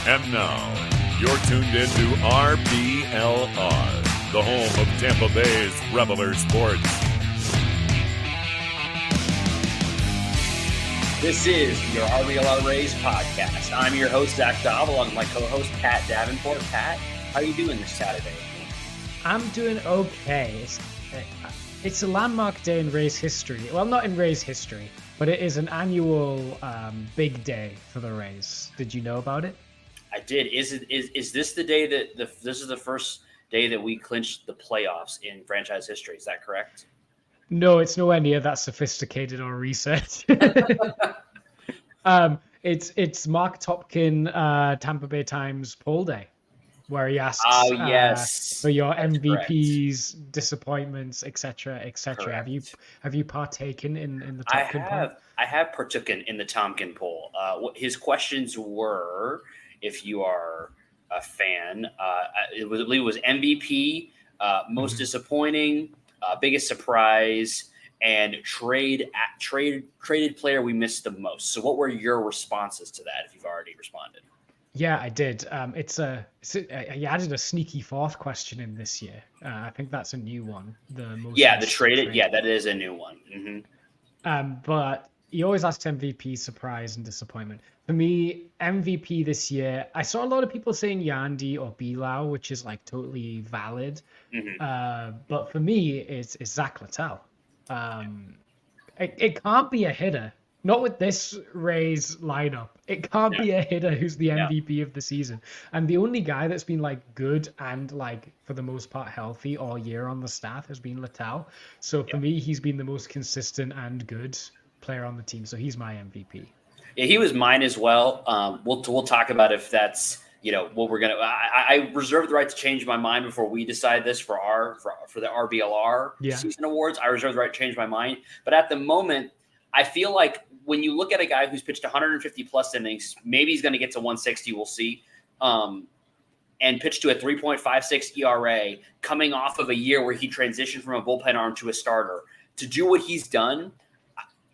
And now, you're tuned into RBLR, the home of Tampa Bay's Reveler Sports. This is your RBLR Rays podcast. I'm your host, Zach Dowell, along with my co-host, Pat Davenport. Pat, how are you doing this Saturday? I'm doing okay. It's a landmark day in Rays history. Well, not in Rays history, but it is an annual big day for the Rays. Did you know about it? I did. Is this the day that this is the first day that we clinched the playoffs in franchise history? Is that correct? No, it's nowhere near that sophisticated or researched. It's Mark Topkin, Tampa Bay Times poll day, where he asks for your That's MVPs, correct. Disappointments, etc., etc. Have you partaken in the Topkin poll? I have partaken in the Tompkin poll. His questions were, if you are a fan, I believe it was MVP, most disappointing, biggest surprise, and traded player we missed the most. So what were your responses to that, if you've already responded? Yeah, I did. You added a sneaky fourth question in this year. I think that's a new one. The traded. Yeah, that is a new one. Mm-hmm. But he always asks MVP, surprise, and disappointment. For me, MVP this year, I saw a lot of people saying Yandy or Bilal, which is like totally valid. Mm-hmm. But for me, it's Zach Littell. It can't be a hitter. Not with this Rays lineup. It can't be a hitter who's the MVP of the season. And the only guy that's been like good and like for the most part healthy all year on the staff has been Littell. So for me, he's been the most consistent and good player on the team. So he's my MVP. Yeah, he was mine as well. We'll talk about if that's what we're gonna. I reserve the right to change my mind before we decide this for the RBLR season awards. I reserve the right to change my mind. But at the moment, I feel like when you look at a guy who's pitched 150 plus innings, maybe he's going to get to 160. We'll see. And pitched to a 3.56 ERA, coming off of a year where he transitioned from a bullpen arm to a starter. To do what he's done,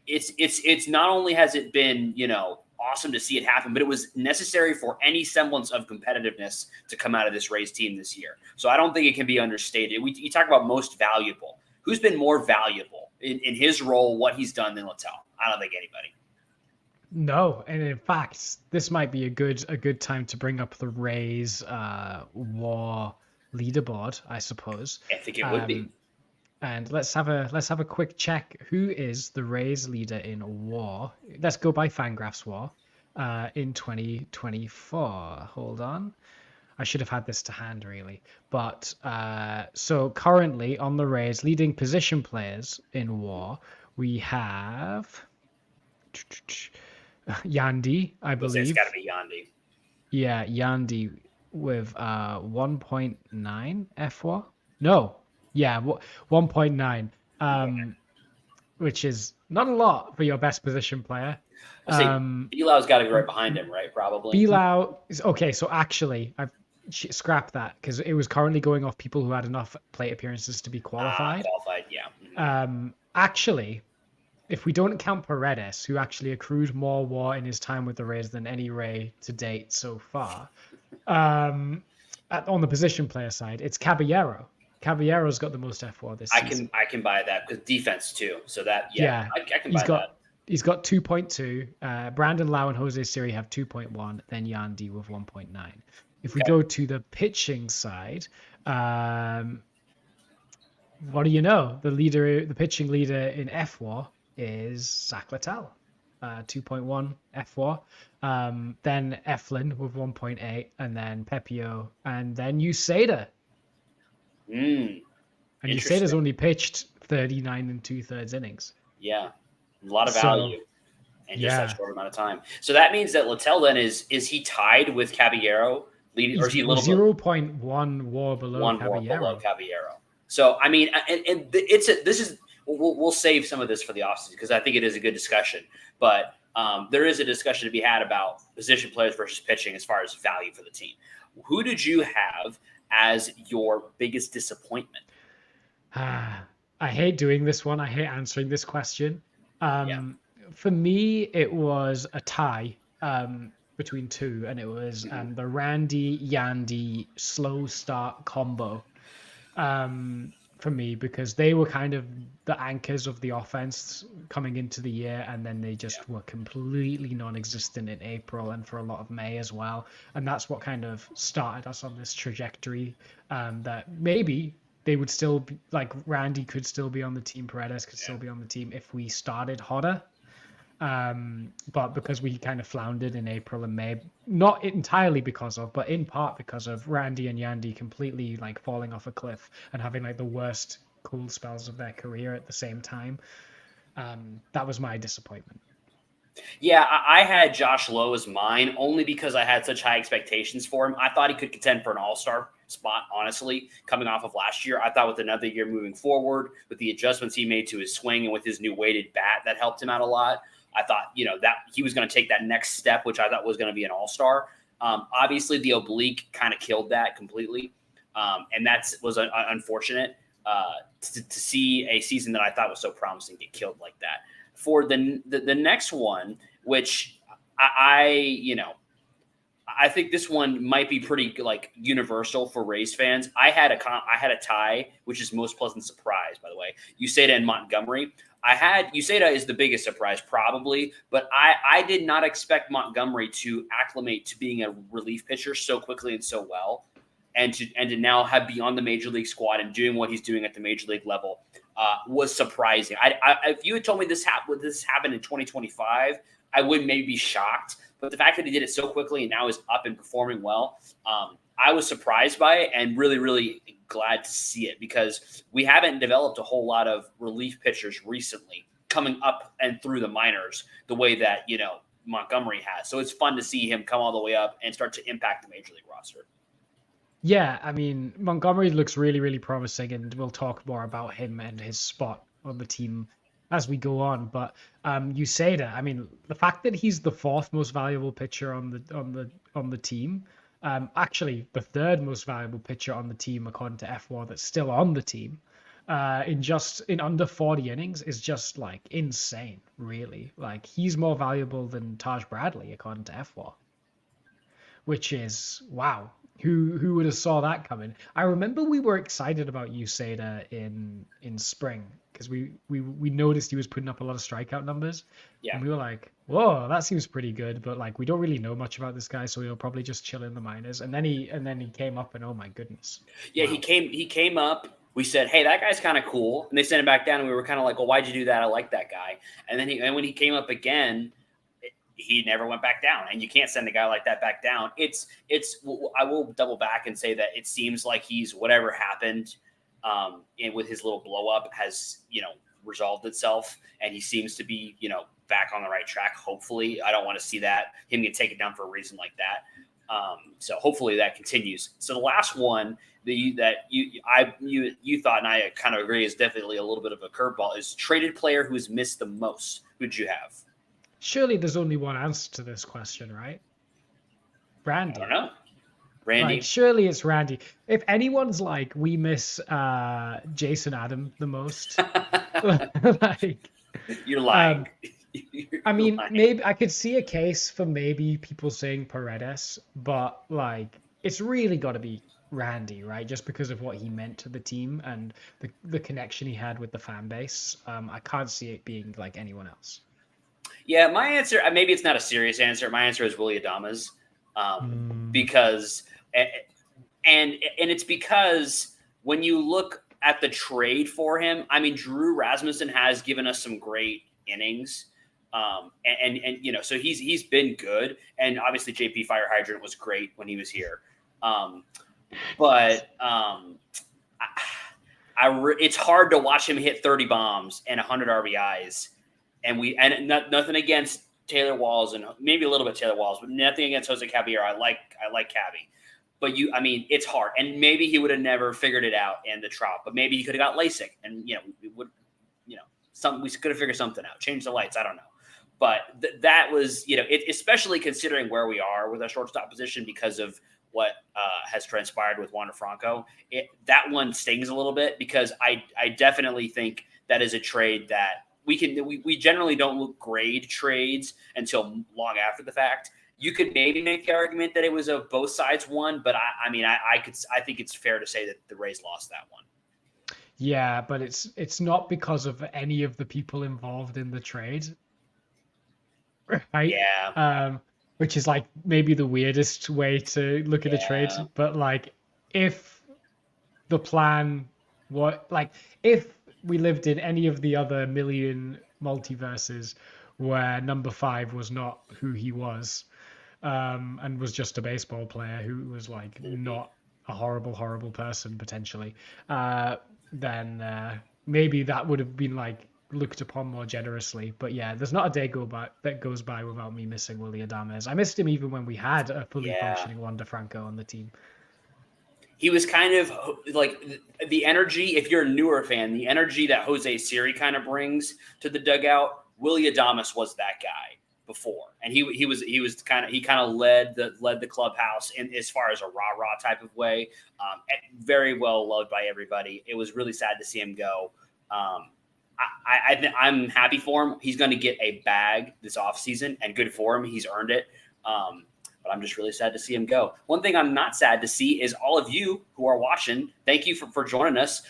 it's not only has it been awesome to see it happen, but it was necessary for any semblance of competitiveness to come out of this Rays team this year. So I don't think it can be understated. You talk about most valuable. Who's been more valuable in his role, what he's done, than Littell? I don't think anybody. No, and in fact, this might be a good time to bring up the Rays WAR leaderboard, I suppose. I think it would be. And let's have a quick check. Who is the Rays leader in WAR? Let's go by Fangraphs WAR in 2024. Hold on. I should have had this to hand, really. But so currently on the Rays, leading position players in WAR, we have Yandy, I believe. It's got to be Yandy. Yeah, Yandy with 1.9 FWAR. No, yeah, 1.9, which is not a lot for your best position player. Bilal's got to be right behind him, right? Probably. Bilal is okay. So actually, I've scrapped that because it was currently going off people who had enough plate appearances to be qualified. Yeah. Mm-hmm. Actually, if we don't count Paredes, who actually accrued more WAR in his time with the Rays than any Ray to date so far, on the position player side, it's Caballero. Caballero's got the most FWAR this season. I can buy that because defense too. So that I can buy that. He's got 2.2. Brandon Lau and Jose Siri have 2.1. Then Yandy with 1.9. If we go to the pitching side, what do you know? The pitching leader in FWAR is Zach Littell, 2.1 FWAR. Then Eflin with 1.8, and then Pepio, and then Uceda. And Uceda's only pitched 39 2/3 innings. Yeah, a lot of value, and just that short amount of time. So that means that Littell then is he tied with Caballero? Or is he a little 0.1 WAR below Caballero? So I mean, and we'll save some of this for the offseason because I think it is a good discussion. But there is a discussion to be had about position players versus pitching as far as value for the team. Who did you have as your biggest disappointment? I hate doing this one. I hate answering this question. For me, it was a tie between two, and it was the Randy Yandy slow start combo for me, because they were kind of the anchors of the offense coming into the year, and then they just were completely non-existent in April and for a lot of May as well. And that's what kind of started us on this trajectory that maybe they would still be, like Randy could still be on the team, Paredes could still be on the team if we started hotter. But because we kind of floundered in April and May, not entirely because of, but in part because of Randy and Yandy completely like falling off a cliff and having like the worst cool spells of their career at the same time. That was my disappointment. Yeah, I had Josh Lowe as mine only because I had such high expectations for him. I thought he could contend for an all-star spot, honestly, coming off of last year. I thought with another year moving forward, with the adjustments he made to his swing and with his new weighted bat, that helped him out a lot. I thought, that he was going to take that next step, which I thought was going to be an all-star. Obviously, the oblique kind of killed that completely, and that was unfortunate. to see a season that I thought was so promising get killed like that. For the next one, which I think this one might be pretty like universal for Rays fans. I had a tie, which is most pleasant surprise, by the way. Uceda and Montgomery. Uceda is the biggest surprise probably, but I did not expect Montgomery to acclimate to being a relief pitcher so quickly and so well, and to now have be on the major league squad and doing what he's doing at the major league level was surprising. If you had told me this happened in 2025, I would maybe be shocked. But the fact that he did it so quickly and now is up and performing well, I was surprised by it and really, really glad to see it, because we haven't developed a whole lot of relief pitchers recently coming up and through the minors the way that, Montgomery has. So it's fun to see him come all the way up and start to impact the major league roster. Yeah, I mean, Montgomery looks really, really promising, and we'll talk more about him and his spot on the team as we go on. But Uceda, I mean, the fact that he's the fourth most valuable pitcher on the team, actually the third most valuable pitcher on the team according to F1 that's still on the team, in under 40 innings is just like insane, really. Like, he's more valuable than Taj Bradley according to F1, which is wow. Who would have saw that coming? I remember we were excited about Uceda in spring because we noticed he was putting up a lot of strikeout numbers. Yeah. And we were like, whoa, that seems pretty good. But like, we don't really know much about this guy, so he'll probably just chill in the minors. And then he came up, and oh my goodness. Yeah, wow. he came up. We said, hey, that guy's kind of cool. And they sent him back down, and we were kind of like, well, why'd you do that? I like that guy. And then when he came up again, he never went back down, and you can't send a guy like that back down. I will double back and say that it seems like he's whatever happened and with his little blow up has, resolved itself, and he seems to be, back on the right track. Hopefully, I don't want to see him get taken down for a reason like that. So hopefully that continues. So the last one that you thought, and I kind of agree, is definitely a little bit of a curveball, is traded player who has missed the most. Who'd you have? Surely there's only one answer to this question, right? Randy. I don't know. Randy. Like, surely it's Randy. If anyone's like, we miss Jason Adam the most, like, you're lying. I mean, maybe I could see a case for maybe people saying Paredes, but like, it's really got to be Randy, right? Just because of what he meant to the team and the connection he had with the fan base. I can't see it being like anyone else. Yeah, my answer, maybe it's not a serious answer. My answer is Willy Adames, because, and it's because when you look at the trade for him, I mean, Drew Rasmussen has given us some great innings, and so he's been good, and obviously JP Fire Hydrant was great when he was here, but it's hard to watch him hit 30 bombs and 100 RBIs. And nothing against Taylor Walls, and maybe a little bit Taylor Walls, but nothing against Jose Caballero. I like Cabby, but it's hard. And maybe he would have never figured it out in the Trop, but maybe he could have got LASIK, and we could have figured something out, change the lights. I don't know, but that was especially considering where we are with our shortstop position because of what has transpired with Wander Franco. That one stings a little bit because I definitely think that is a trade that. We generally don't grade trades until long after the fact. You could maybe make the argument that it was a both sides one, but I think it's fair to say that the Rays lost that one. Yeah, but it's not because of any of the people involved in the trade, right? Yeah. Which is like maybe the weirdest way to look at a trade. But like, if the plan, if we lived in any of the other million multiverses where number 5 was not who he was, and was just a baseball player who was like not a horrible person potentially, then maybe that would have been like looked upon more generously. But yeah, there's not a day that goes by without me missing Willy Adames. I missed him even when we had a fully functioning Wander Franco on the team. He was kind of like the energy, if you're a newer fan, the energy that Jose Siri kind of brings to the dugout, Willy Adames was that guy. before, and he kind of led the clubhouse in as far as a rah type of way. Very well loved by everybody. It was really sad to see him go. I'm happy for him. He's going to get a bag this offseason, and good for him. He's earned it. But I'm just really sad to see him go. One thing I'm not sad to see is all of you who are watching. Thank you for joining us.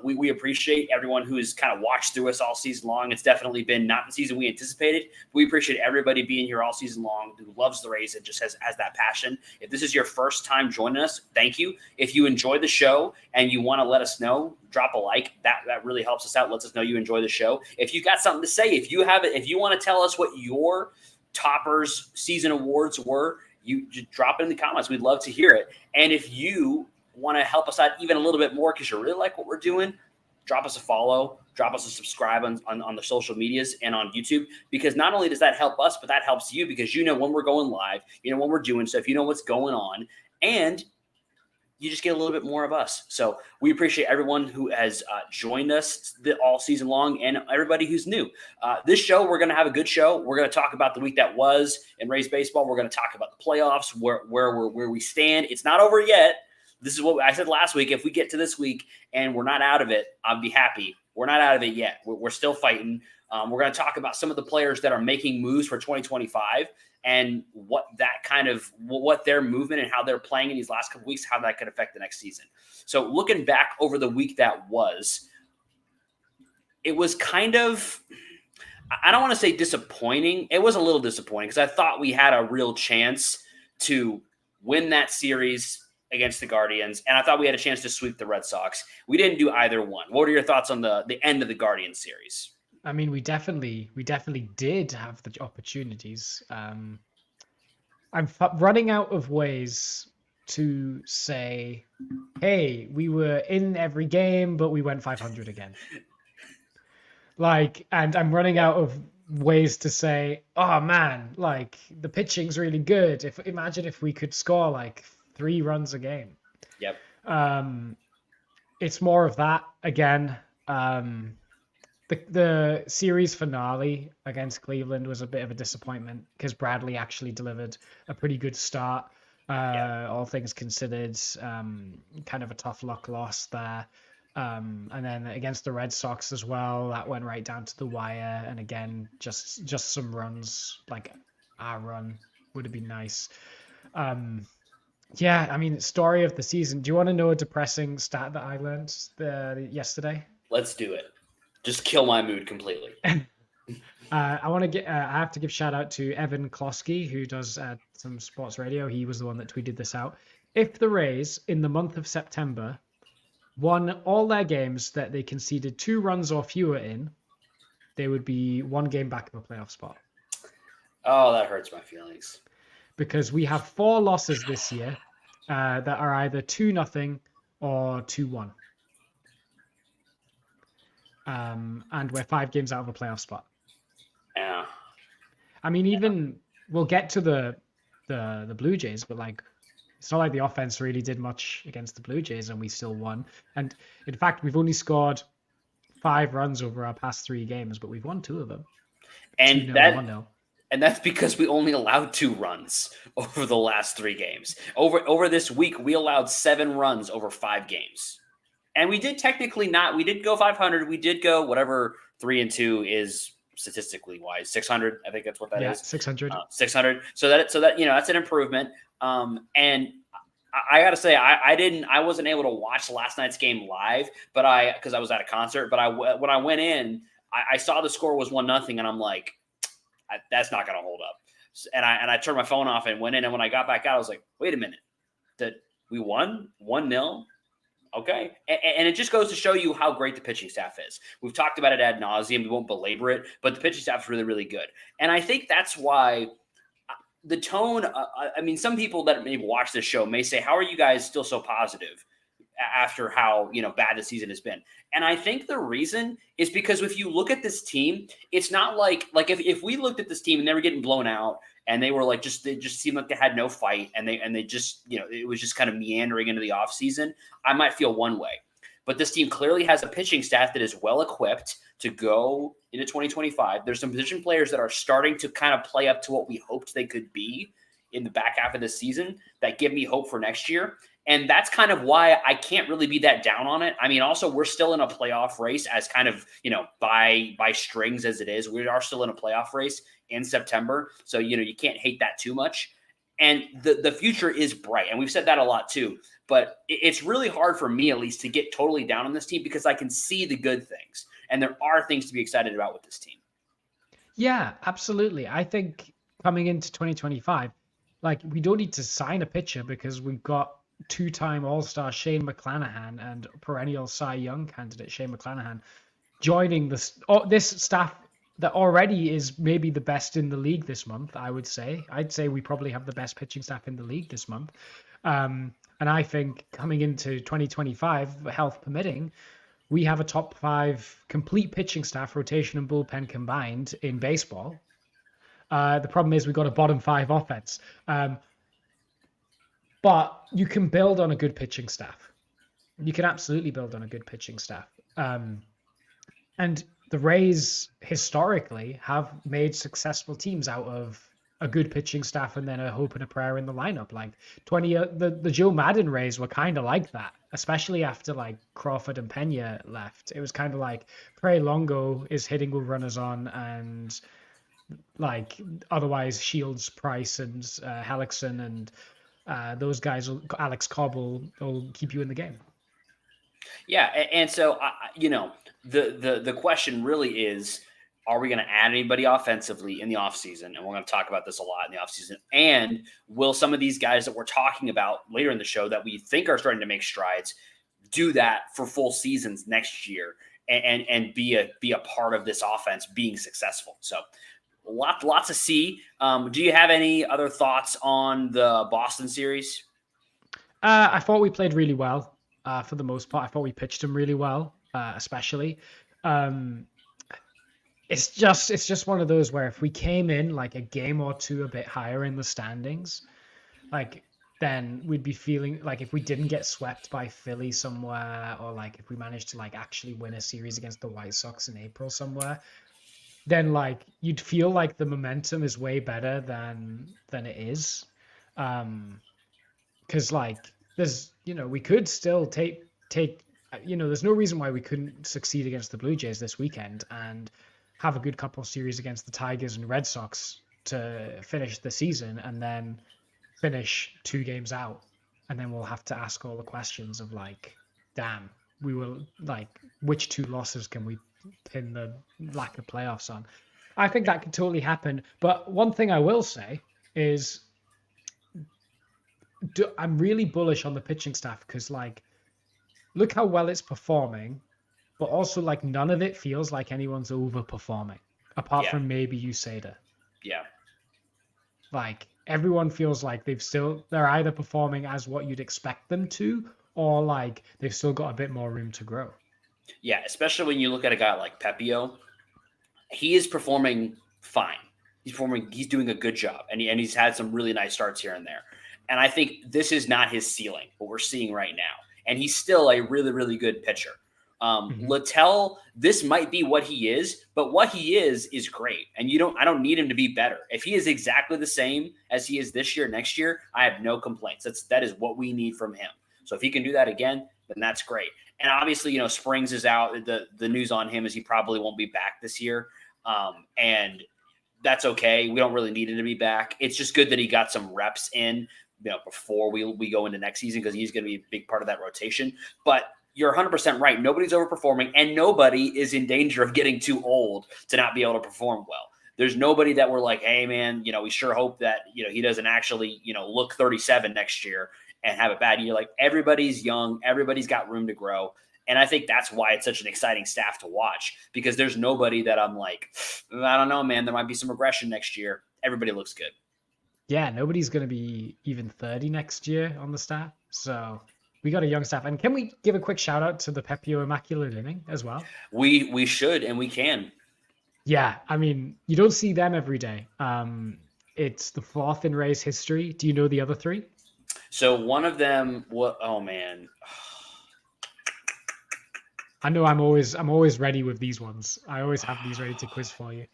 We appreciate everyone who has kind of watched through us all season long. It's definitely been not the season we anticipated. We appreciate everybody being here all season long, who loves the Rays and just has that passion. If this is your first time joining us, thank you. If you enjoy the show and you want to let us know, drop a like. That really helps us out. Lets us know you enjoy the show. If you got something to say, if you want to tell us what your toppers season awards were, you just drop it in the comments. We'd love to hear it. And if you want to help us out even a little bit more because you really like what we're doing, drop us a follow, drop us a subscribe on the social medias and on YouTube, because not only does that help us, but that helps you because you know when we're going live, you know when we're doing stuff, you know what's going on, and you just get a little bit more of us. So we appreciate everyone who has joined us all season long and everybody who's new. This show, we're going to have a good show. We're going to talk about the week that was in Rays baseball. We're going to talk about the playoffs, where we stand. It's not over yet. This is what I said last week. If we get to this week and we're not out of it, I'll be happy. We're not out of it yet. We're still fighting. We're going to talk about some of the players that are making moves for 2025 and what their movement and how they're playing in these last couple weeks, how that could affect the next season. So looking back over the week that was, it was kind of, I don't want to say disappointing. It was a little disappointing because I thought we had a real chance to win that series against the Guardians, and I thought we had a chance to sweep the Red Sox. We didn't do either one. What are your thoughts on the end of the Guardians series? I mean, we definitely did have the opportunities. I'm running out of ways to say, hey, we were in every game, but we went 500 again. And I'm running out of ways to say, oh man, the pitching's really good. Imagine if we could score 3 runs a game. Yep. It's more of that again. The series finale against Cleveland was a bit of a disappointment because Bradley actually delivered a pretty good start. All things considered, kind of a tough luck loss there. And then against the Red Sox as well, that went right down to the wire. And again, just some runs, our run would have been nice. Yeah, I mean, story of the season. Do you want to know a depressing stat that I learned yesterday? Let's do it. Just kill my mood completely. I have to give shout out to Evan Klosky, who does some sports radio. He was the one that tweeted this out. If the Rays in the month of September won all their games that they conceded 2 runs or fewer in, they would be 1 game back in the playoff spot. Oh, that hurts my feelings. Because we have 4 losses this year that are either 2-0 or 2-1. And we're 5 games out of a playoff spot. Yeah. I mean, even we'll get to the Blue Jays, but it's not like the offense really did much against the Blue Jays and we still won. And in fact, we've only scored 5 runs over our past 3 games, but we've won 2 of them. And that's because we only allowed 2 runs over the last 3 games. Over this week, we allowed 7 runs over 5 games. And we did we did go 500. We did go whatever 3-2 is statistically wise, 600. I think that's what that is. 600. 600. So that that's an improvement. And I got to say, I wasn't able to watch last night's game live, because I was at a concert. But when I went in, I saw the score was 1-0, and I'm like, that's not going to hold up. And I turned my phone off and went in. And when I got back out, I was like, wait a minute, that we won 1-0. Okay. And it just goes to show you how great the pitching staff is. We've talked about it ad nauseum. We won't belabor it, but the pitching staff is really, really good. And I think that's why the tone, some people that maybe watch this show may say, how are you guys still so positive after how, bad the season has been? And I think the reason is because if you look at this team, it's not like if we looked at this team and they were getting blown out and they were they just seemed like they had no fight and they just, it was just kind of meandering into the off season, I might feel one way. But this team clearly has a pitching staff that is well equipped to go into 2025. There's some position players that are starting to kind of play up to what we hoped they could be in the back half of the season that give me hope for next year. And that's kind of why I can't really be that down on it. I mean, also, we're still in a playoff race as kind of, by strings as it is. We are still in a playoff race in September. So, you can't hate that too much. And the future is bright. And we've said that a lot too. But it's really hard for me, at least, to get totally down on this team because I can see the good things. And there are things to be excited about with this team. Yeah, absolutely. I think coming into 2025, we don't need to sign a pitcher because we've got two-time All-Star Shane McClanahan and perennial Cy Young candidate Shane McClanahan joining this staff that already is maybe the best in the league this month, I would say. I'd say we probably have the best pitching staff in the league this month. And I think coming into 2025, health permitting, we have a top 5 complete pitching staff, rotation and bullpen combined in baseball. The problem is we've got a bottom 5 offense. But you can build on a good pitching staff. You can absolutely build on a good pitching staff. And the Rays historically have made successful teams out of a good pitching staff and then a hope and a prayer in the lineup. The Joe Madden Rays were kind of like that, especially after Crawford and Pena left. It was kind of like Trey Longo is hitting with runners on, and otherwise Shields, Price, and Hellickson and those guys, Alex Cobb will keep you in the game. Yeah, and so the question really is, are we going to add anybody offensively in the offseason? And we're going to talk about this a lot in the offseason. And will some of these guys that we're talking about later in the show that we think are starting to make strides do that for full seasons next year and be a part of this offense being successful? So lots to see. Do you have any other thoughts on the Boston series? I thought we played really well for the most part. I thought we pitched them really well, especially. It's just one of those where if we came in a game or two a bit higher in the standings, then we'd be feeling if we didn't get swept by Philly somewhere, or if we managed to actually win a series against the White Sox in April somewhere, then you'd feel the momentum is way better than it is. Because there's we could still take there's no reason why we couldn't succeed against the Blue Jays this weekend and have a good couple series against the Tigers and Red Sox to finish the season, and then finish 2 games out, and then we'll have to ask all the questions of damn, we will which 2 losses can we pin the lack of playoffs on? I think that could totally happen. But one thing I will say is I'm really bullish on the pitching staff because look how well it's performing, but also none of it feels like anyone's overperforming apart from maybe Uceda. Yeah. Everyone feels they're either performing as what you'd expect them to, or they've still got a bit more room to grow. Yeah, especially when you look at a guy like Pepio. He is performing fine. He's doing a good job, and he's had some really nice starts here and there. And I think this is not his ceiling, what we're seeing right now. And he's still a really, really good pitcher. Littell, this might be what he is, but what he is great. And I don't need him to be better. If he is exactly the same as he is this year, next year, I have no complaints. That is what we need from him. So if he can do that again, then that's great. And obviously, Springs is out. The news on him is he probably won't be back this year. And that's okay. We don't really need him to be back. It's just good that he got some reps in, before we go into next season, because he's going to be a big part of that rotation. But you're 100% right. Nobody's overperforming, and nobody is in danger of getting too old to not be able to perform well. There's nobody that we're like, hey, man, we sure hope that, he doesn't actually, look 37 next year and have a bad year. Everybody's young. Everybody's got room to grow. And I think that's why it's such an exciting staff to watch, because there's nobody that I'm like, I don't know, man, there might be some regression next year. Everybody looks good. Yeah, nobody's going to be even 30 next year on the staff. So we got a young staff. And can we give a quick shout out to the Pepio Immaculate Inning as well? We should, and we can. Yeah, I mean, you don't see them every day. It's the 4th in Rays history. Do you know the other 3? So one of them, oh man. I know I'm always ready with these ones. I always have these ready to quiz for you.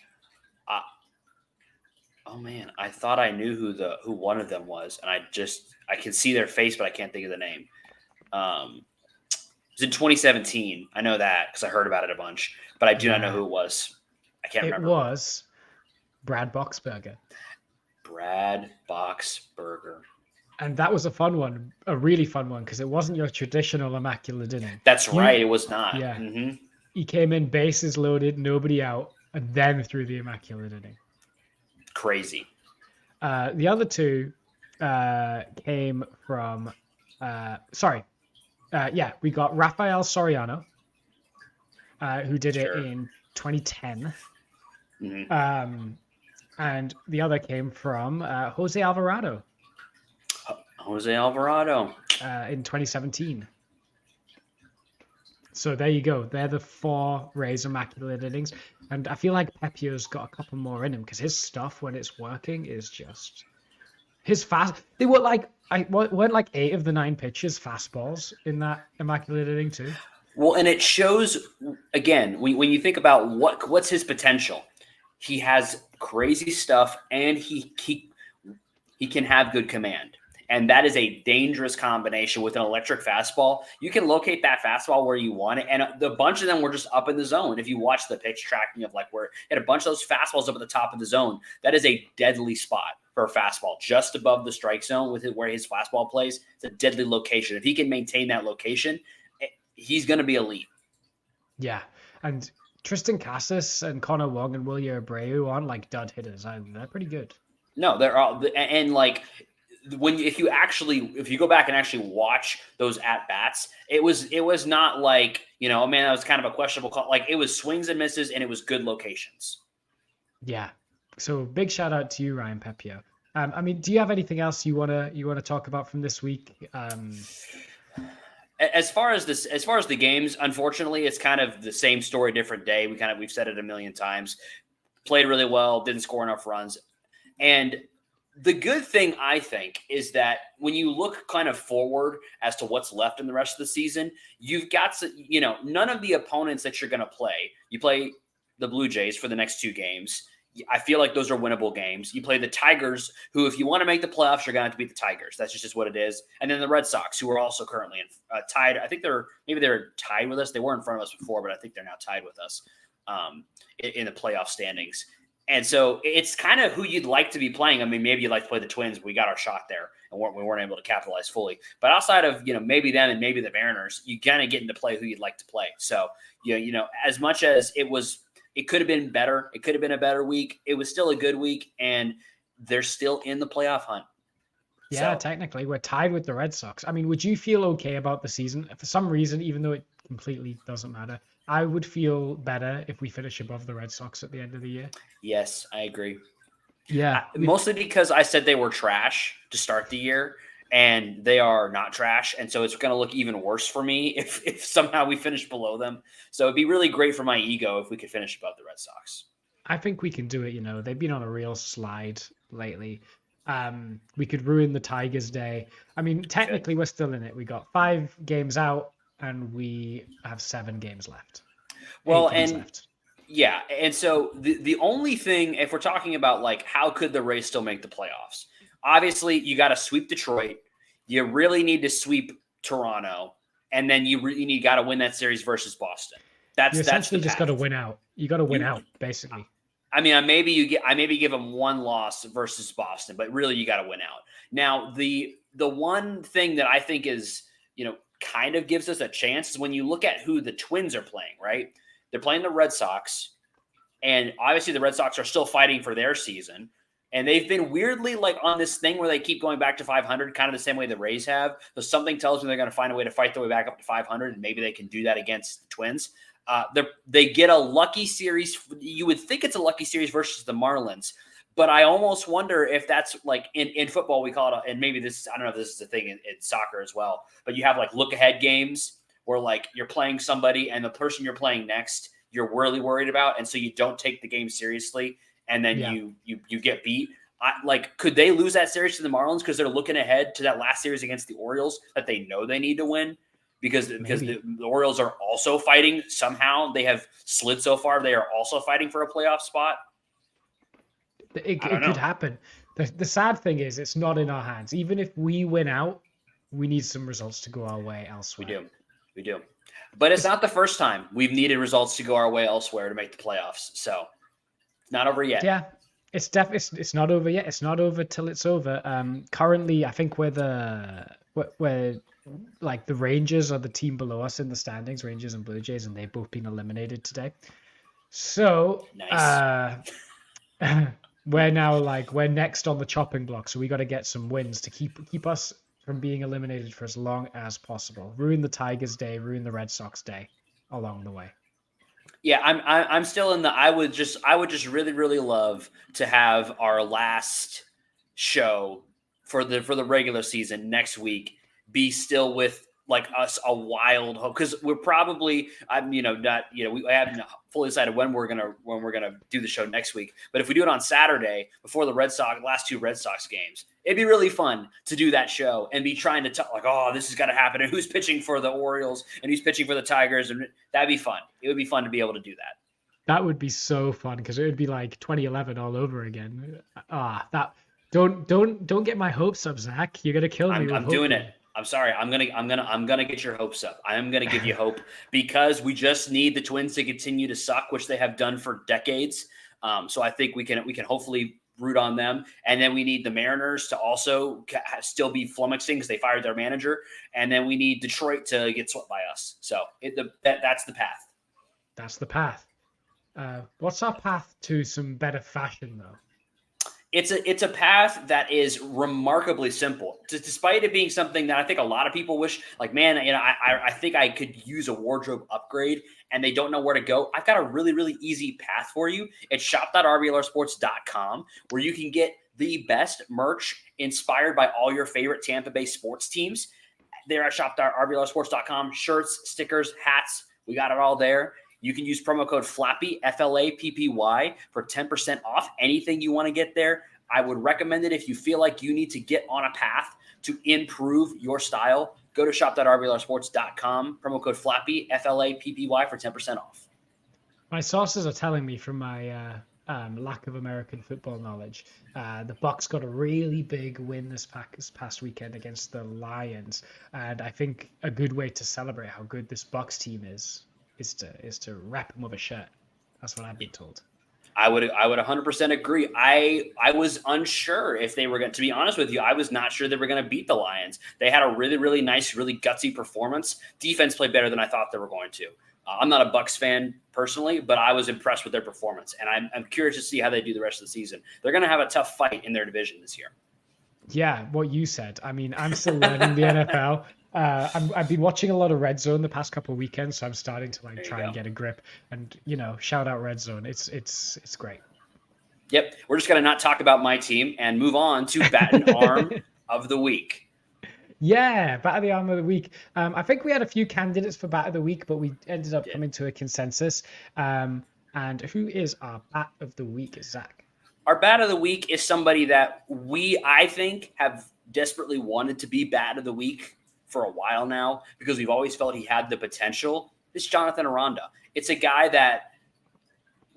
Oh man, I thought I knew who one of them was, and I can see their face, but I can't think of the name. It was in 2017. I know that because I heard about it a bunch, but I do not know who it was. I can't remember. It was Brad Boxberger. Brad Boxberger. And that was a fun one, a really fun one, because it wasn't your traditional immaculate inning. That's right, it was not. Yeah. Mm-hmm. He came in, bases loaded, nobody out, and then threw the immaculate inning. Crazy. The other two came from, we got Rafael Soriano, who did it in 2010. Mm-hmm. And the other came from Jose Alvarado. Jose Alvarado. In 2017. So there you go. They're the 4 Rays immaculate innings. And I feel like Pepio's got a couple more in him because his stuff, when it's working, is just... His fast... They were weren't like 8 of the 9 pitches fastballs in that immaculate inning too? Well, and it shows, again, when you think about what's his potential, he has crazy stuff and he can have good command. And that is a dangerous combination with an electric fastball. You can locate that fastball where you want it. And the bunch of them were just up in the zone. If you watch the pitch tracking of where he had a bunch of those fastballs up at the top of the zone, that is a deadly spot for a fastball just above the strike zone where his fastball plays. It's a deadly location. If he can maintain that location, he's going to be elite. Yeah. And Tristan Casas and Connor Wong and Wilyer Abreu aren't like dud hitters. They're pretty good. No, they're all, and like, if you go back and actually watch those at bats, it was not like, that was kind of a questionable call. Like, it was swings and misses and it was good locations. Yeah. So big shout out to you, Ryan Pepio. Do you have anything else you want to talk about from this week? As far as the games, unfortunately, it's kind of the same story, different day. We've said it a million times. Played really well, didn't score enough runs. And the good thing, I think, is that when you look kind of forward as to what's left in the rest of the season, you've got none of the opponents that you're going to play. You play the Blue Jays for the next 2 games. I feel like those are winnable games. You play the Tigers, who, if you want to make the playoffs, you're going to have to beat the Tigers. That's just what it is. And then the Red Sox, who are also currently tied. I think they're tied with us. They were in front of us before, but I think they're now tied with us in the playoff standings. And so it's kind of who you'd like to be playing. I mean, maybe you'd like to play the Twins, but we got our shot there and we weren't able to capitalize fully. But outside of, maybe them and maybe the Mariners, you kind of get into play who you'd like to play. So, as much as it could have been better, it could have been a better week, it was still a good week, and they're still in the playoff hunt. Yeah, technically, we're tied with the Red Sox. I mean, would you feel okay about the season? For some reason, even though it completely doesn't matter, I would feel better if we finish above the Red Sox at the end of the year. Yes, I agree. Yeah. Mostly because I said they were trash to start the year, and they are not trash. And so it's going to look even worse for me if somehow we finish below them. So it'd be really great for my ego if we could finish above the Red Sox. I think we can do it. They've been on a real slide lately. We could ruin the Tigers' day. I mean, technically, we're still in it. We got 5 games out, and we have 7 games left. Well, yeah. And so the only thing, if we're talking about how could the Rays still make the playoffs? Obviously, you got to sweep Detroit. You really need to sweep Toronto, and then you got to win that series versus Boston. You essentially just got to win out. You got to win out, basically. I mean, I maybe give them 1 loss versus Boston, but really you got to win out. Now, the one thing that I think is kind of gives us a chance is when you look at who the Twins are playing. Right, they're playing the Red Sox, and obviously the Red Sox are still fighting for their season. And they've been weirdly on this thing where they keep going back to 500, kind of the same way the Rays have. So something tells me they're going to find a way to fight their way back up to 500, and maybe they can do that against the Twins. They get a lucky series. You would think it's a lucky series versus the Marlins, but I almost wonder if that's in football we call it, and maybe this, I don't know if this is a thing in soccer as well, but you have look ahead games where you're playing somebody and the person you're playing next, you're really worried about. And so you don't take the game seriously. And then you get beat. Could they lose that series to the Marlins because they're looking ahead to that last series against the Orioles that they know they need to win? because the Orioles are also fighting somehow. They have slid so far. They are also fighting for a playoff spot. It could happen. The sad thing is it's not in our hands. Even if we win out, we need some results to go our way elsewhere. We do. But it's not the first time we've needed results to go our way elsewhere to make the playoffs. So it's not over yet. Yeah, it's not over yet. It's not over till it's over. Currently, I think we're like the Rangers are the team below us in the standings, Rangers and Blue Jays, and they've both been eliminated today. So nice. We're next on the chopping block. So we got to get some wins to keep us from being eliminated for as long as possible. Ruin the Tigers' day, ruin the Red Sox day along the way. Yeah, I'm still in the. I would just really, really love to have our last show for the regular season next week be still with like us a wild hope, because we're probably we haven't fully decided when we're gonna do the show next week. But if we do it on Saturday before the last two Red Sox games, it'd be really fun to do that show and be trying to talk like, oh, this is gonna happen, and who's pitching for the Orioles and who's pitching for the Tigers, and that'd be fun. It would be fun to be able to do that. That would be so fun, because it would be like 2011 all over again. Don't get my hopes up, Zach. You're gonna kill me. I'm doing it. I'm sorry. I'm gonna get your hopes up. I am gonna give you hope, because we just need the Twins to continue to suck, which they have done for decades. So I think we can hopefully root on them, and then we need the Mariners to also still be flummoxing because they fired their manager, and then we need Detroit to get swept by us. So that's the path. That's the path. What's our path to some better fashion, though? It's a path that is remarkably simple, despite it being something that I think a lot of people wish, like, man, I think I could use a wardrobe upgrade, and they don't know where to go. I've got a really, really easy path for you. It's shop.rblrsports.com, where you can get the best merch inspired by all your favorite Tampa Bay sports teams. They're at shop.rblrsports.com. Shirts, stickers, hats, we got it all there. You can use promo code FLAPPY, FLAPPY, for 10% off anything you want to get there. I would recommend it if you feel like you need to get on a path to improve your style. Go to shop.rblrsports.com, promo code FLAPPY, FLAPPY, for 10% off. My sources are telling me from my lack of American football knowledge, the Bucs got a really big win this past weekend against the Lions. And I think a good way to celebrate how good this Bucs team is to wrap them with a shirt. That's what I've been told. I would 100% agree. I was unsure if they were going to be honest with you. I was not sure they were going to beat the Lions. They had a really, really nice, really gutsy performance. Defense played better than I thought they were going to. I'm not a Bucs fan personally, but I was impressed with their performance, and I'm curious to see how they do the rest of the season. They're going to have a tough fight in their division this year. Yeah, what you said. I mean, I'm still learning the NFL. I've been watching a lot of Red Zone the past couple of weekends, so I'm starting to try and get a grip. And shout out Red Zone. It's great. Yep, we're just gonna not talk about my team and move on to Bat and Arm of the Week. Yeah, Bat of the Arm of the Week. I think we had a few candidates for Bat of the Week, but we ended up coming to a consensus. And who is our Bat of the Week, Zach? Our Bat of the Week is somebody that I think, have desperately wanted to be Bat of the Week for a while now, because we've always felt he had the potential. It's Jonathan Aranda. It's a guy that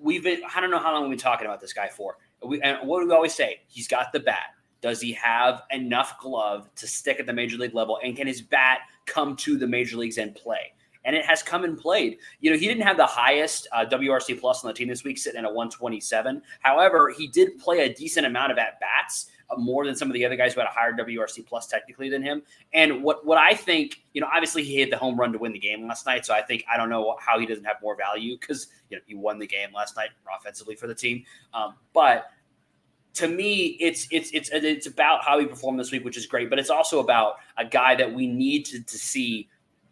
I don't know how long we've been talking about this guy for. And what do we always say? He's got the bat. Does he have enough glove to stick at the major league level? And can his bat come to the major leagues and play? And it has come and played. He didn't have the highest WRC plus on the team this week, sitting at a 127. However, he did play a decent amount of at-bats, more than some of the other guys who had a higher WRC plus technically than him. And what I think, obviously he hit the home run to win the game last night. So I don't know how he doesn't have more value, because he won the game last night offensively for the team. But to me, it's about how he performed this week, which is great. But it's also about a guy that we need to see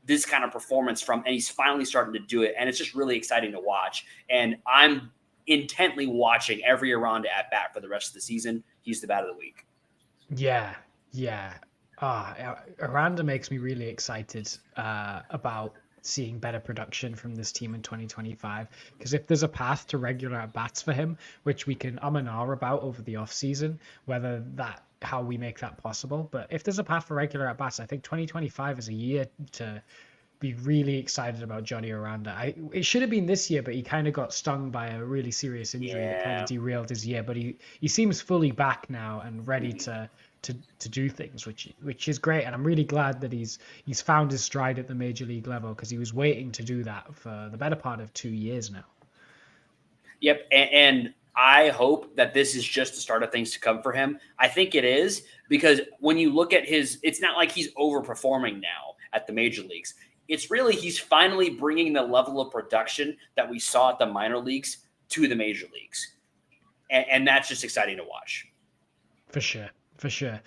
this kind of performance from, and he's finally starting to do it. And it's just really exciting to watch. And I'm intently watching every Aranda at bat for the rest of the season. He's the Bat of the Week. Yeah. Aranda makes me really excited about seeing better production from this team in 2025. Because if there's a path to regular at bats for him, which we can and ah about over the off season, how we make that possible. But if there's a path for regular at bats, I think 2025 is a year to be really excited about Johnny Aranda. It should have been this year, but he kind of got stung by a really serious injury that kind of derailed his year. But he seems fully back now and ready to do things, which is great. And I'm really glad that he's found his stride at the major league level, because he was waiting to do that for the better part of 2 years now. Yep, and I hope that this is just the start of things to come for him. I think it is, because when you look at it's not like he's overperforming now at the major leagues. It's really, he's finally bringing the level of production that we saw at the minor leagues to the major leagues. And that's just exciting to watch. For sure.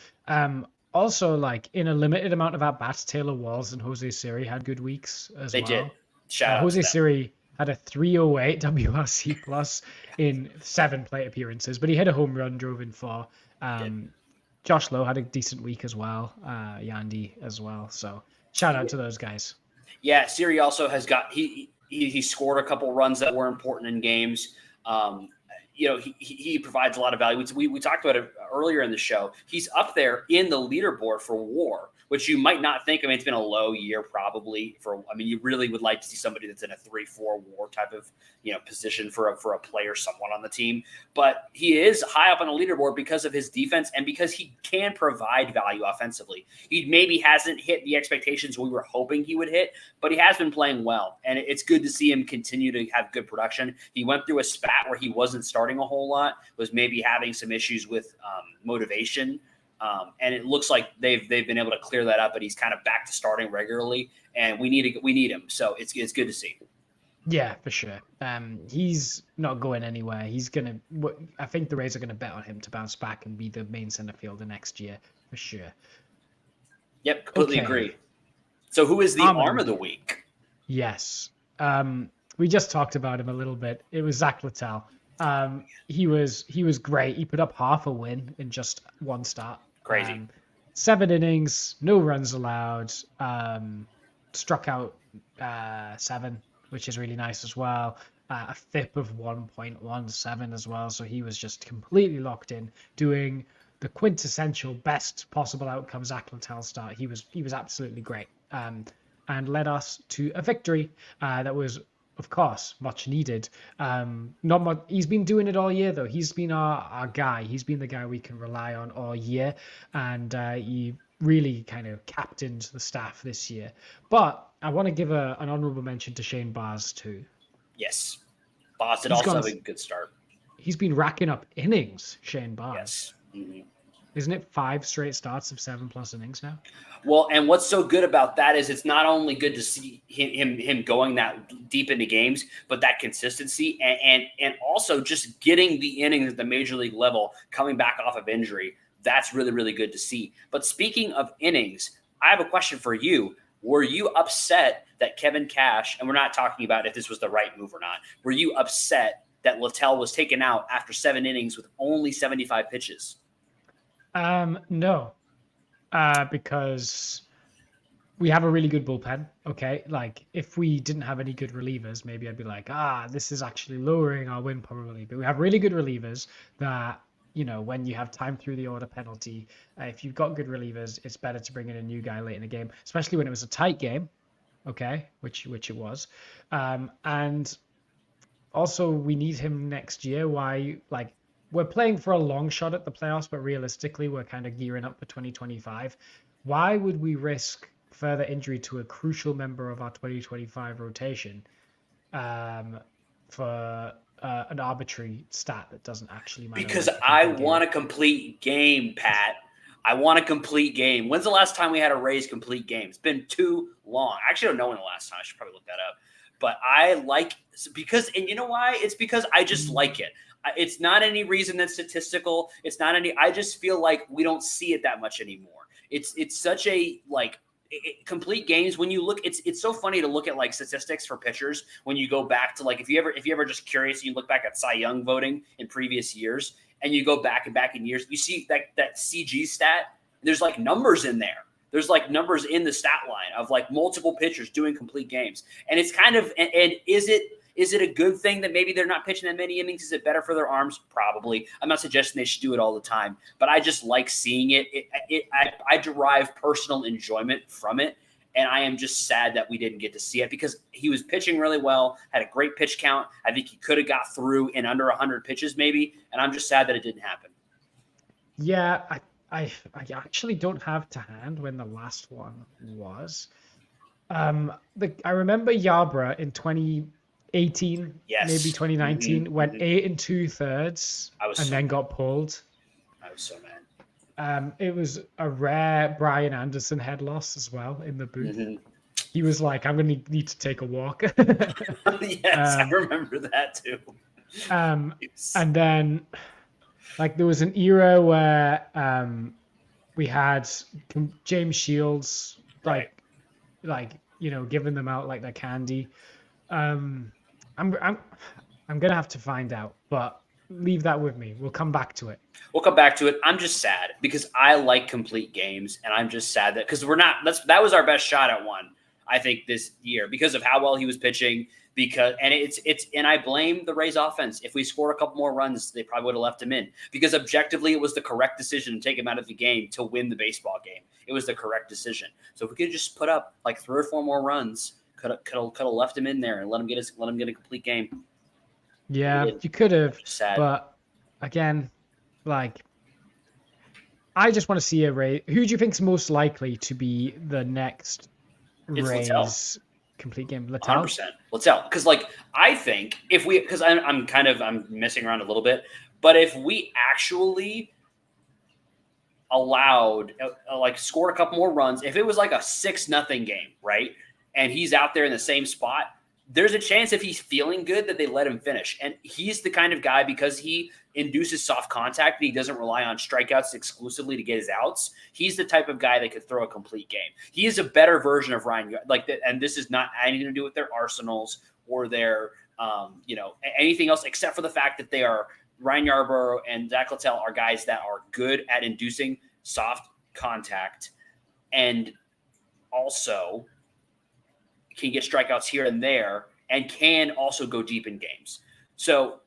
Also, like, in a limited amount of at-bats, Taylor Walls and Jose Siri had good weeks as well. They did. Shout out Jose to them. Siri had a 308 WRC plus in 7 plate appearances, but he hit a home run, drove in 4. Josh Lowe had a decent week as well. Yandy as well. So shout out to those guys. Yeah, Siri also has got he scored a couple runs that were important in games. He provides a lot of value. We talked about it earlier in the show. He's up there in the leaderboard for WAR, which you might not think. I mean, it's been a low year probably you really would like to see somebody that's in a 3-4 WAR type of position for a player, someone on the team. But he is high up on the leaderboard because of his defense and because he can provide value offensively. He maybe hasn't hit the expectations we were hoping he would hit, but he has been playing well, and it's good to see him continue to have good production. He went through a spat where he wasn't starting a whole lot, was maybe having some issues with motivation. And it looks like they've been able to clear that up, but he's kind of back to starting regularly, and we need him. So it's good to see. Yeah, for sure. He's not going anywhere. I think the Rays are going to bet on him to bounce back and be the main center fielder next year for sure. Yep, completely agree. So who is the arm of the week? Yes. We just talked about him a little bit. It was Zach Littell. He was great. He put up half a win in just one start. Crazy. 7 innings, no runs allowed. Struck out 7, which is really nice as well. A FIP of 1.17 as well. So he was just completely locked in, doing the quintessential best possible outcome Zach Littell start. He was absolutely great, and led us to a victory that was, of course, much needed. Not much. He's been doing it all year, though. He's been our guy. He's been the guy we can rely on all year, and he really kind of captained the staff this year. But I want to give an honorable mention to Shane Baz too. Yes, Baz did also have a good start. He's been racking up innings, Shane Baz. Yes. Mm-hmm. Isn't it 5 straight starts of 7+ innings now? Well, and what's so good about that is it's not only good to see him going that deep into games, but that consistency and also just getting the innings at the major league level, coming back off of injury. That's really, really good to see. But speaking of innings, I have a question for you. Were you upset that Kevin Cash, and we're not talking about if this was the right move or not, were you upset that Littell was taken out after 7 innings with only 75 pitches? No, because we have a really good bullpen. Okay. Like, if we didn't have any good relievers, maybe I'd be like, this is actually lowering our win probability. But we have really good relievers that, when you have time through the order penalty, if you've got good relievers, it's better to bring in a new guy late in the game, especially when it was a tight game. Okay. Which it was. And also we need him next year. We're playing for a long shot at the playoffs, but realistically, we're kind of gearing up for 2025. Why would we risk further injury to a crucial member of our 2025 rotation for an arbitrary stat that doesn't actually matter? Because I want a complete game, Pat. I want a complete game. When's the last time we had a Rays complete game? It's been too long. I actually don't know when the last time. I should probably look that up. But and you know why? It's because I just like it. It's not any reason that's statistical. I just feel like we don't see it that much anymore. It's such a complete games. When you look, it's so funny to look at statistics for pitchers. When you go back to if you ever just curious, you look back at Cy Young voting in previous years and you go back in years, you see that CG stat, there's numbers in there. There's numbers in the stat line of multiple pitchers doing complete games. And it's kind of, and is it a good thing that maybe they're not pitching that many innings? Is it better for their arms? Probably. I'm not suggesting they should do it all the time, but I just like seeing it. I derive personal enjoyment from it. And I am just sad that we didn't get to see it because he was pitching really well, had a great pitch count. I think he could have got through in under 100 pitches maybe, and I'm just sad that it didn't happen. Yeah, I actually don't have to hand when the last one was. I remember Yarbrough in 2018, maybe 2019, went 8 2/3 and then got pulled. I was so mad. It was a rare Brian Anderson head loss as well in the booth. Mm-hmm. He was like, I'm going to need to take a walk. Yes, I remember that too. And then like there was an era where we had James Shields like giving them out like their candy. I'm gonna have to find out, but leave that with me. We'll come back to it. I'm just sad because I like complete games, and I'm just sad that because that was our best shot at one, I think, this year because of how well he was pitching. And I blame the Rays offense. If we score a couple more runs, they probably would have left him in because objectively it was the correct decision to take him out of the game to win the baseball game. It was the correct decision. So if we could just put up like 3 or 4 more runs, could have left him in there and let him get a complete game. Yeah, you could have. But again, like I just want to see a Rays. Who do you think is most likely to be the next Rays complete game? Littell? 100%. Littell. Because I think if we, because I'm messing around a little bit, but if we actually allowed scored a couple more runs, if it was like a 6-0 game, right, and he's out there in the same spot, there's a chance if he's feeling good that they let him finish. And he's the kind of guy, because he induces soft contact, but he doesn't rely on strikeouts exclusively to get his outs. He's the type of guy that could throw a complete game. He is a better version of Ryan, and this is not anything to do with their arsenals or their, anything else except for the fact that they are Ryan Yarbrough and Zach Littell are guys that are good at inducing soft contact and also can get strikeouts here and there and can also go deep in games. So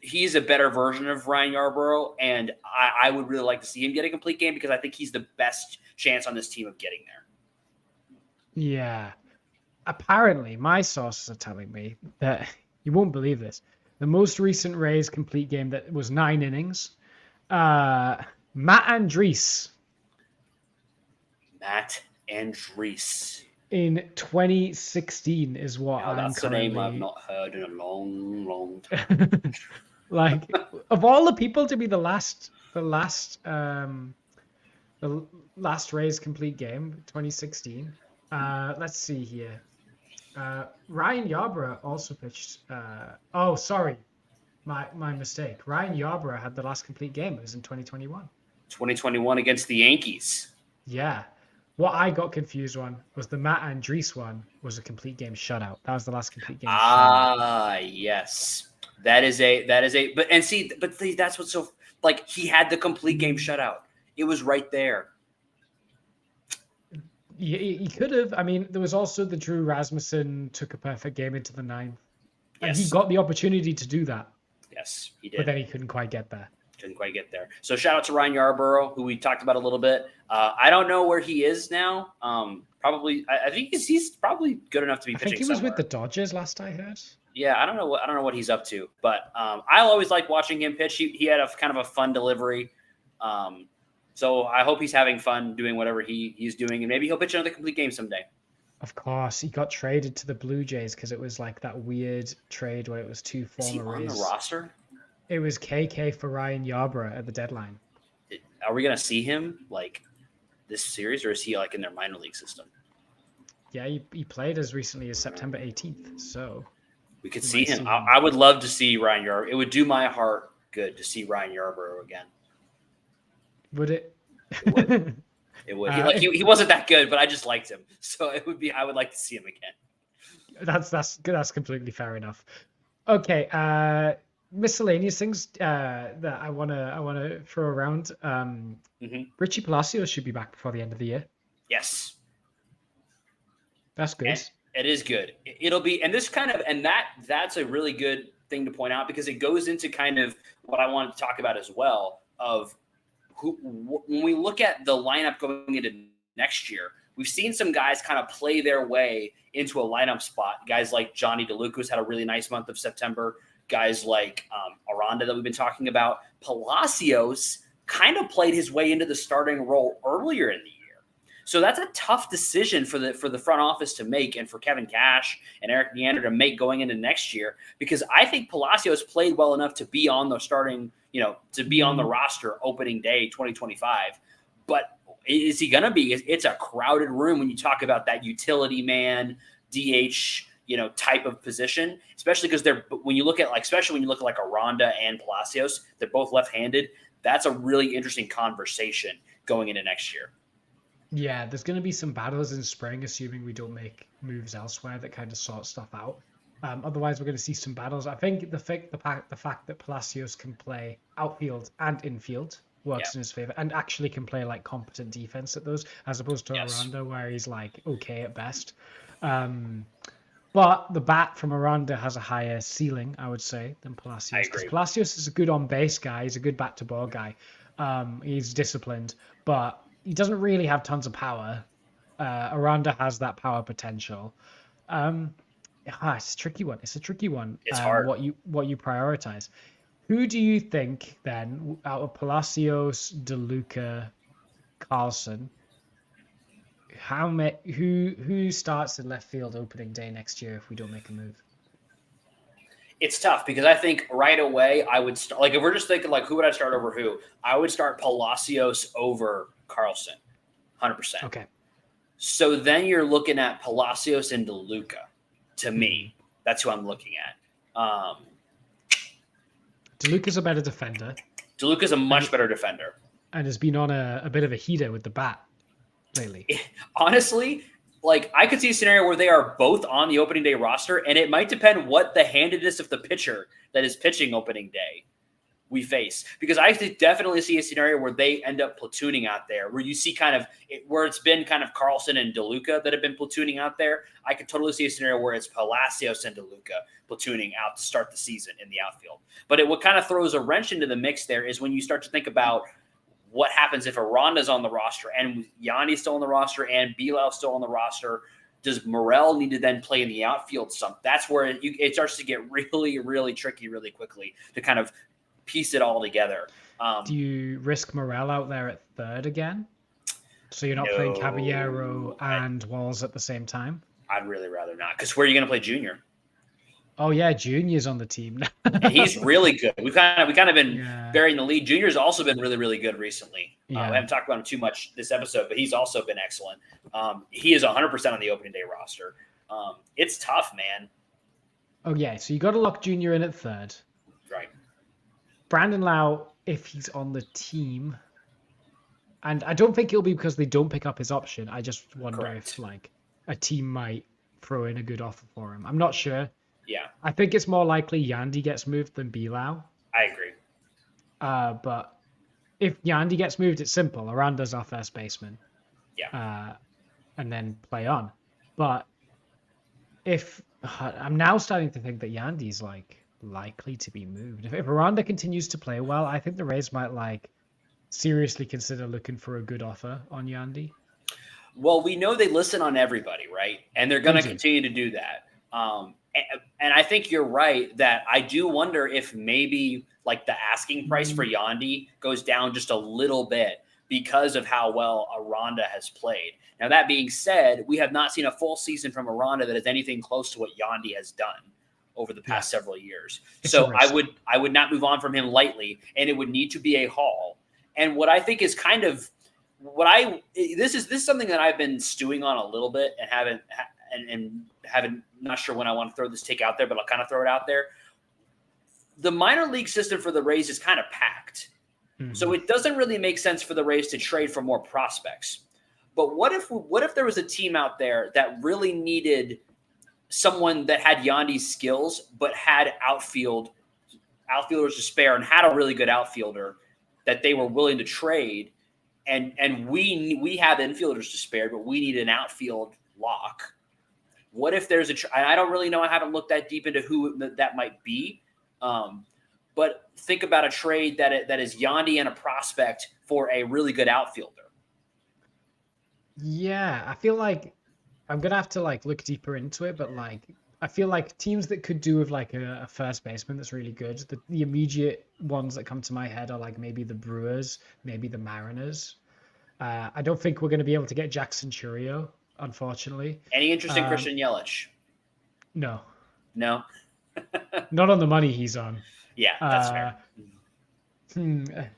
he's a better version of Ryan Yarbrough, and I would really like to see him get a complete game because I think he's the best chance on this team of getting there. Yeah. Apparently, my sources are telling me that, you won't believe this, the most recent Rays complete game that was 9 innings, Matt Andriese. Matt Andriese. In 2016 is what that's a name I've not heard in a long, long time. Like, of all the people to be the last Rays complete game, 2016. Let's see here. Ryan Yarbrough also pitched. My mistake. Ryan Yarbrough had the last complete game. It was in 2021. 2021 against the Yankees. Yeah. What I got confused on was the Matt Andriese one was a complete game shutout. That was the last complete game. Yes. That is a but that's what's so he had the complete game shutout. It was right there. He could have. I mean, there was also the Drew Rasmussen took a perfect game into the 9th. And he got the opportunity to do that. Yes, he did. But then he couldn't quite get there. So shout out to Ryan Yarbrough, who we talked about a little bit. I don't know where he is now. Probably, I think he's probably good enough to be pitching. I think he was with the Dodgers last I heard. Yeah, I don't know what he's up to, but I'll always like watching him pitch. He had a kind of a fun delivery. So I hope he's having fun doing whatever he's doing, and maybe he'll pitch another complete game someday. Of course, he got traded to the Blue Jays because it was like that weird trade where it was 2 former Rays. Is he on the roster? It was KK for Ryan Yarbrough at the deadline. Are we going to see him this series, or is he in their minor league system? Yeah, he played as recently as September 18th, so we could see him. I would love to see Ryan Yarbrough. It would do my heart good to see Ryan Yarbrough again. Would it? It would. He wasn't that good, but I just liked him, so it would be. I would like to see him again. That's completely fair enough. Okay. Miscellaneous things that I wanna throw around. Richie Palacios should be back before the end of the year. Yes, that's good. And it is good. It'll be, and that's a really good thing to point out because it goes into kind of what I wanted to talk about as well. Of when we look at the lineup going into next year, we've seen some guys kind of play their way into a lineup spot. Guys like Johnny DeLucas had a really nice month of September. Guys like Aranda that we've been talking about. Palacios kind of played his way into the starting role earlier in the year. So that's a tough decision for the front office to make, and for Kevin Cash and Eric Neander to make going into next year, because I think Palacios played well enough to be on the starting, to be on the roster opening day 2025. But is he going to be? It's a crowded room when you talk about that utility man, DH, type of position, especially because when you look at Aranda and Palacios, they're both left-handed. That's a really interesting conversation going into next year. Yeah, there's going to be some battles in spring, assuming we don't make moves elsewhere that kind of sort stuff out. Otherwise, we're going to see some battles. I think the fact that Palacios can play outfield and infield works in his favor, and actually can play like competent defense at those, as opposed to Aranda, where he's like okay at best. But the bat from Aranda has a higher ceiling, I would say, than Palacios. Because Palacios is a good on-base guy. He's a good bat-to-ball guy. He's disciplined, but he doesn't really have tons of power. Aranda has that power potential. It's a tricky one. It's hard. What you prioritize. Who do you think then, out of Palacios, DeLuca, Carlson, who starts in left field opening day next year if we don't make a move? It's tough because I think right away I would start, like if we're just thinking like who would I start over who, I would start Palacios over Carlson, 100%. Okay. So then you're looking at Palacios and DeLuca. To me, that's who I'm looking at. DeLuca's a better defender. DeLuca's a much better defender. And has been on a bit of a heater with the bat lately. Honestly, like I could see a scenario where they are both on the opening day roster, and it might depend what the handedness of the pitcher that is pitching opening day we face. Because I could definitely see a scenario where they end up platooning out there, where you see where it's been kind of Carlson and DeLuca that have been platooning out there. I could totally see a scenario where it's Palacios and DeLuca platooning out to start the season in the outfield. But what kind of throws a wrench into the mix there is when you start to think about what happens if Aranda's on the roster and Yandy's still on the roster and Bilau's still on the roster. Does Morel need to then play in the outfield some? That's where it starts to get really, really tricky really quickly to kind of piece it all together. Do you risk Morel out there at third again? So you're not playing Caballero and Walls at the same time? I'd really rather not, because where are you going to play Junior? Oh yeah, Junior's on the team. And he's really good. We've kind of been burying the lead. Junior's also been really, really good recently. We haven't talked about him too much this episode, but he's also been excellent. He is 100% on the opening day roster. It's tough, man. Oh yeah, so you got to lock Junior in at third. Right. Brandon Lau, if he's on the team, and I don't think it'll be because they don't pick up his option. I just wonder if like a team might throw in a good offer for him. I'm not sure. Yeah. I think it's more likely Yandy gets moved than Bilau. I agree. But if Yandy gets moved, it's simple. Aranda's our first baseman. Yeah. And then play on. But if I'm now starting to think that Yandy's like likely to be moved. If Aranda continues to play well, I think the Rays might like seriously consider looking for a good offer on Yandy. Well, we know they listen on everybody, right? And they're going to continue to do that. And I think you're right that I do wonder if maybe like the asking price for Yandy goes down just a little bit because of how well Aranda has played. Now, that being said, we have not seen a full season from Aranda that is anything close to what Yandy has done over the past several years. So I would not move on from him lightly, and it would need to be a haul. And what I think is kind of this is something that I've been stewing on a little bit and haven't not sure when I want to throw this take out there, but I'll kind of throw it out there. The minor league system for the Rays is kind of packed. Mm-hmm. So it doesn't really make sense for the Rays to trade for more prospects. But what if there was a team out there that really needed someone that had Yandy's skills, but had outfielders to spare and had a really good outfielder that they were willing to trade. And we have infielders to spare, but we need an outfield lock. What if there's I don't really know. I haven't looked that deep into who that might be. But think about a trade that is Yandy and a prospect for a really good outfielder. Yeah, I feel like I'm gonna have to like look deeper into it, but like I feel like teams that could do with like a first baseman that's really good. The immediate ones that come to my head are like maybe the Brewers, maybe the Mariners. I don't think we're gonna be able to get Jackson Churio, unfortunately. Any interest in Christian Yelich? No, No. not on the money he's on. Yeah, that's fair.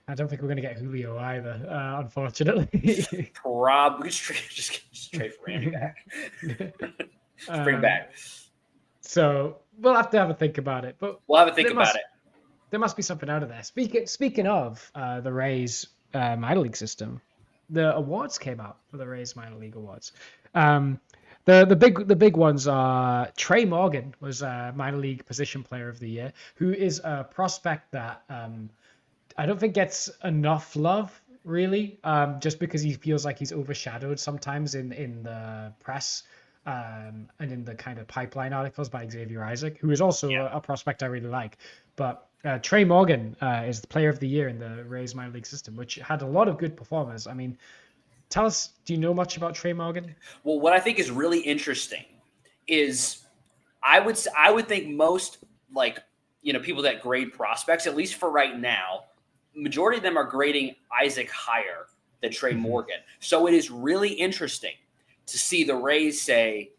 I don't think we're gonna get Julio either, unfortunately. Probably just trade for Randy back. Bring him back. So we'll have to have a think about it. But we'll have a think about it. There must be something out of there. Speaking of the Rays minor league system, the awards came out for the Rays minor league awards. The big ones are Trey Morgan was minor league position player of the year, who is a prospect that I don't think gets enough love really, just because he feels like he's overshadowed sometimes in the press and in the kind of pipeline articles by Xavier Isaac, who is also a prospect I really like. But Trey Morgan is the player of the year in the Rays minor league system, which had a lot of good performers. I mean, tell us, do you know much about Trey Morgan? Well, what I think is really interesting is I would think most people that grade prospects, at least for right now, majority of them are grading Isaac higher than Trey Morgan. So it is really interesting to see the Rays say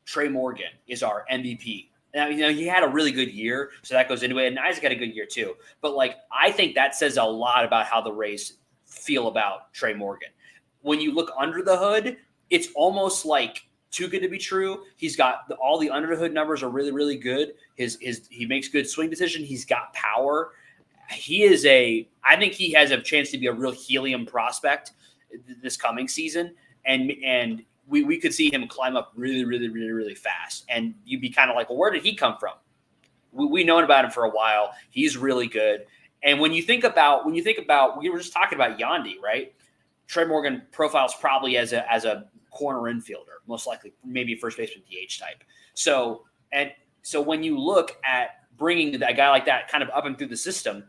Trey Morgan is our MVP. Now, he had a really good year, so that goes into it, and Isaac had a good year too. But I think that says a lot about how the Rays feel about Trey Morgan. When you look under the hood, it's almost like too good to be true. He's got all the under the hood numbers are really, really good. He makes good swing decision. He's got power. I think he has a chance to be a real helium prospect this coming season. And we could see him climb up really, really, really, really fast. And you'd be kind of like, well, where did he come from? We've known about him for a while. He's really good. And when you think about, we were just talking about Yandy, right? Trey Morgan profiles probably as a corner infielder, most likely maybe a first baseman DH type. So when you look at bringing a guy like that kind of up and through the system,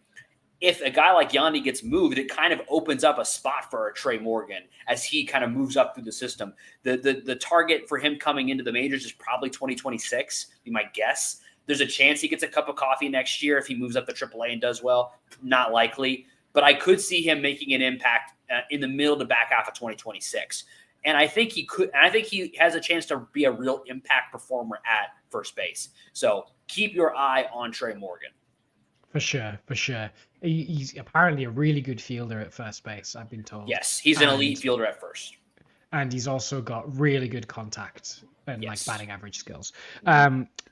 if a guy like Yandy gets moved, it kind of opens up a spot for a Trey Morgan as he kind of moves up through the system. The target for him coming into the majors is probably 2026, be my guess. There's a chance he gets a cup of coffee next year if he moves up to AAA and does well. Not likely. But I could see him making an impact in the middle to back half of 2026. And I think he could. And I think he has a chance to be a real impact performer at first base. So keep your eye on Trey Morgan. For sure. He's apparently a really good fielder at first base, I've been told. Yes, he's an elite fielder at first. And he's also got really good contact and batting average skills.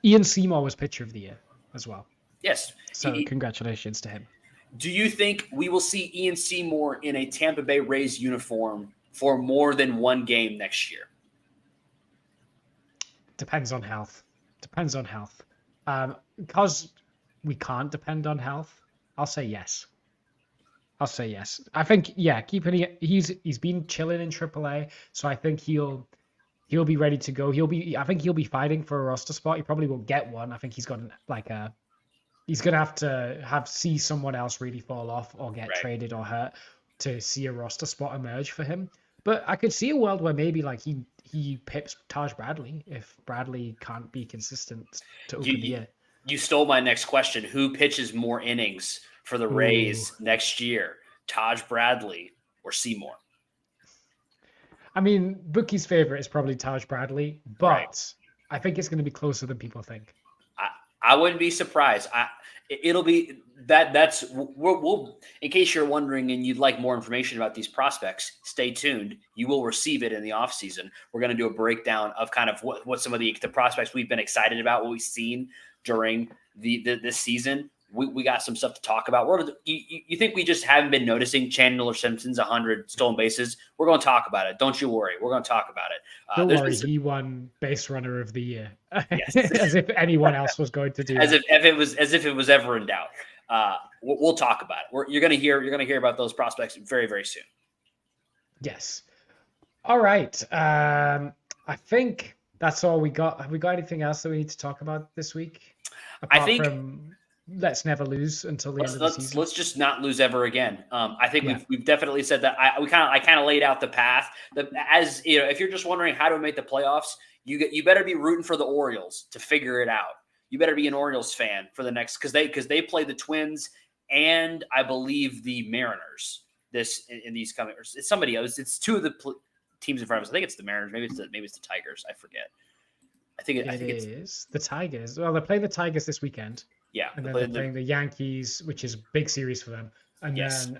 Ian Seymour was pitcher of the year as well. Yes. So congratulations to him. Do you think we will see Ian Seymour in a Tampa Bay Rays uniform for more than one game next year? Depends on health. Because we can't depend on health, I'll say yes. I think, he's been chilling in AAA, so I think he'll be ready to go. I think he'll be fighting for a roster spot. He probably won't get one. I think he's got he's going to have to see someone else really fall off or get traded or hurt to see a roster spot emerge for him. But I could see a world where maybe he pips Taj Bradley if Bradley can't be consistent to open the year. You stole my next question. Who pitches more innings for the Rays next year? Taj Bradley or Seymour? I mean, Bookie's favorite is probably Taj Bradley, but I think it's going to be closer than people think. I wouldn't be surprised. It'll be that's we'll in case you're wondering and you'd like more information about these prospects, stay tuned. You will receive it in the offseason. We're going to do a breakdown of kind of what some of the prospects we've been excited about, what we've seen during this season. We got some stuff to talk about. You think we just haven't been noticing Chandler Simpson's 100 stolen bases? We're going to talk about it. Don't you worry. We're going to talk about it. Don't worry. He won base runner of the year. Yes. As if anyone else was going to do as if it was ever in doubt. We'll talk about it. You're going to hear about those prospects very, very soon. Yes. All right. I think that's all we got. Have we got anything else that we need to talk about this week? I think let's never lose until the end of the season. Let's just not lose ever again. I think we've definitely said that. I kind of laid out the path. As you know, if you're just wondering how to make the playoffs, you better be rooting for the Orioles to figure it out. You better be an Orioles fan for the next because they play the Twins and I believe the Mariners in these coming. It's somebody else. It's two of the teams in front of us. I think it's the Mariners. Maybe it's the Tigers. I forget. I think it's the Tigers. Well, they're playing the Tigers this weekend. Yeah, and then they're playing the Yankees, which is a big series for them, and then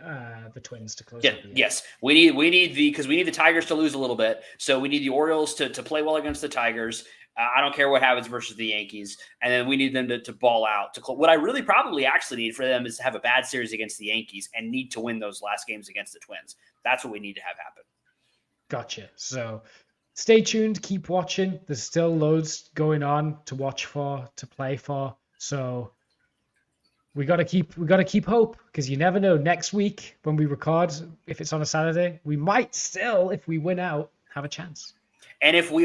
the Twins to close. Yeah, yes, we need the Tigers to lose a little bit, so we need the Orioles to play well against the Tigers. I don't care what happens versus the Yankees, and then we need them to ball out. What I really probably actually need for them is to have a bad series against the Yankees and need to win those last games against the Twins. That's what we need to have happen. Gotcha. So stay tuned, keep watching. There's still loads going on to watch for, to play for. So we gotta keep hope, because you never know. Next week when we record, if it's on a Saturday, we might still, if we win out, have a chance. And if we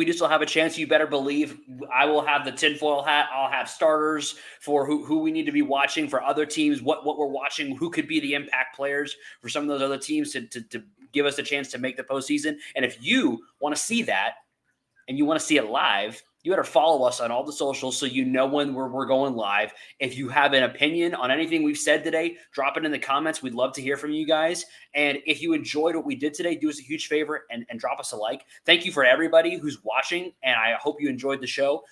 do still have a chance, you better believe I will have the tinfoil hat. I'll have starters for who we need to be watching for other teams, what we're watching, who could be the impact players for some of those other teams to give us a chance to make the postseason. And if you want to see that and you want to see it live, you better follow us on all the socials so you know when we're going live. If you have an opinion on anything we've said today, drop it in the comments. We'd love to hear from you guys. And if you enjoyed what we did today, do us a huge favor and drop us a like. Thank you for everybody who's watching, and I hope you enjoyed the show.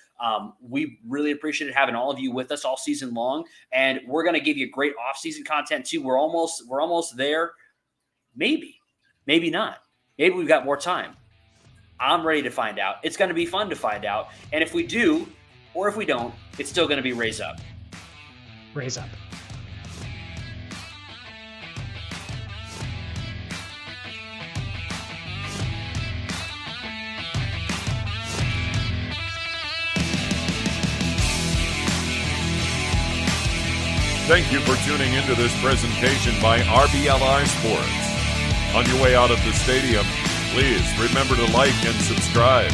We really appreciated having all of you with us all season long, and we're going to give you great off-season content too. We're almost there. Maybe not. Maybe we've got more time. I'm ready to find out. It's going to be fun to find out. And if we do, or if we don't, it's still going to be Raise Up. Raise Up. Thank you for tuning into this presentation by RBLR Sports. On your way out of the stadium, please remember to like and subscribe.